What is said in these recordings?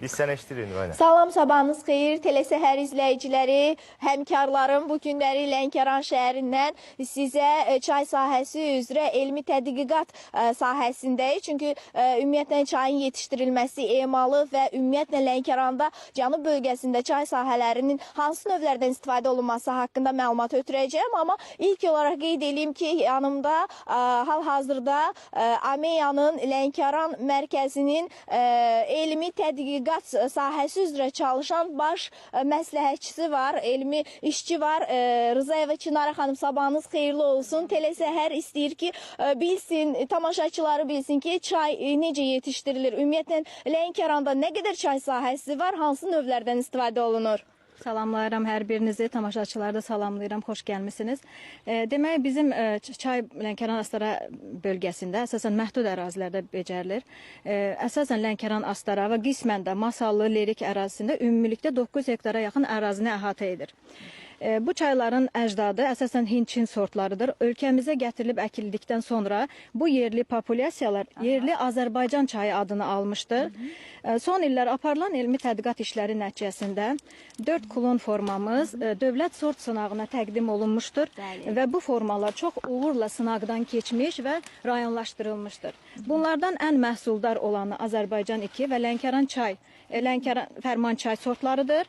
Biz səni eşitirik Nurayna. Salam, sabahınız xeyir. Telesəhər izləyiciləri, həmkarlarım bu günləri Lənkəran şəhərindən sizə çay sahəsi üzrə elmi tədqiqat sahəsindəyik. Çünki ümumiyyətlə çayın yetişdirilməsi, emalı və ümumiyyətlə Lənkəranda cənub bölgəsində çay sahələrinin hansı növlərdən istifadə olunması haqqında məlumat ötürəcəyəm. Amma ilk olaraq qeyd edeyim ki, yanımda hal-hazırda AMEYA'nın Lənkəran mərkəzinin elmi tədqiqat sahəsi üzrə çalışan baş məsləhətçisi var, elmi işçi var. Rızayeva Çinara xanım, sabahınız xeyirli olsun. Telesəhər istəyir ki, bilsin, tamaşaçıları bilsin ki, çay necə yetişdirilir? Ümumiyyətlə, Lənkəranda nə qədər çay sahəsi var, hansı növlərdən istifadə olunur? Salamlayıram hər birinizi, tamaşaçıları da salamlayıram, xoş gəlmisiniz. Demək, bizim çay Lənkəran Astara bölgəsində əsasən məhdud ərazilərdə becərilir. Əsasən Lənkəran Astara və qismən də Masallı, Lerik ərazisində ümumilikdə 9 hektara yaxın ərazini əhatə edir. Bu çayların əcdadı əsasən Hind-Çin sortlarıdır. Ölkəmizə gətirilib əkildikdən sonra bu yerli populyasiyalar yerli Azərbaycan çayı adını almışdır. Son illər aparılan elmi tədqiqat işləri nəticəsində 4 klon formamız dövlət sort sınağına təqdim olunmuşdur. Və bu formalar çox uğurla sınaqdan keçmiş və rayonlaşdırılmışdır. Bunlardan ən məhsuldar olanı Azərbaycan 2 və Lənkəran çay, Lənkəran Fərman çay sortlarıdır.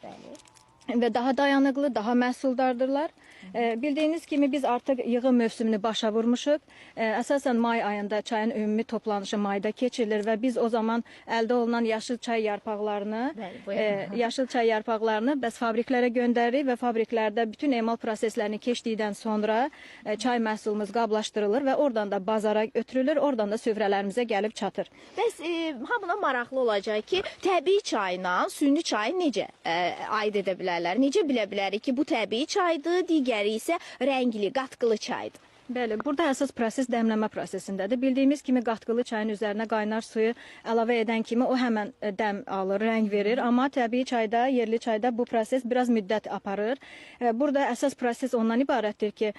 Və daha dayanıqlı, daha məhsuldardırlar. Bildiyiniz kimi biz artıq yığım mövsümünü başa vurmuşuq. Əsasən may ayında çayın ümumi toplanışı mayda keçirilir və biz o zaman əldə olunan yaşıl çay yarpaqlarını bəs fabriklərə göndəririk və fabriklərdə bütün emal proseslərini keçdikdən sonra çay məhsulumuz qablaşdırılır və oradan da bazara ötürülür, oradan da süfrələrimizə gəlib çatır. Bəs hamına maraqlı olacaq ki, təbii çayla süni çayı necə aid edə bilərlər? Necə bilə bilərik ki, bu təbii çaydır, digəri isə rəngli, qatqılı çaydır? Bəli, burada əsas proses dəmləmə prosesindədir. Bildiyimiz kimi qatqılı çayın üzərinə qaynar suyu əlavə edən kimi o həmən dəm alır, rəng verir. Amma təbii çayda, yerli çayda bu proses biraz müddət aparır. Burada əsas proses ondan ibarətdir ki,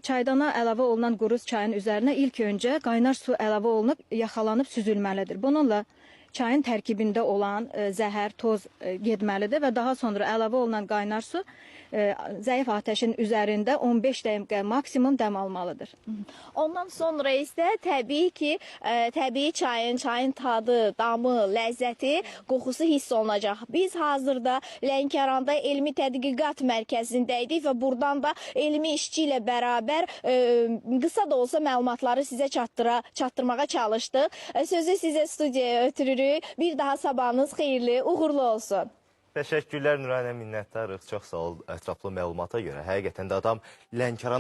çaydana əlavə olunan quruz çayın üzərinə ilk öncə qaynar su əlavə olunub, yaxalanıb süzülməlidir. Bununla çayın tərkibində olan zəhər, toz getməlidir və daha sonra əlavə olunan qaynar su zəif atəşin üzərində 15 dəqiqə maksimum dəm almalıdır. Ondan sonra isə təbii ki, təbii çayın tadı, damı, ləzzəti, qoxusu hiss olunacaq. Biz hazırda Lənkəranda elmi tədqiqat mərkəzindəydik və buradan da elmi işçi ilə bərabər qısa da olsa məlumatları sizə çatdırmağa çalışdıq. Sözü sizə studiyaya ötürürük. Bir daha sabahınız xeyirli, uğurlu olsun. Təşəkkürlər Nurayna, minnətdarıq. Çox sağ ol ətraflı məlumata görə. Həqiqətən də adam Lənkərana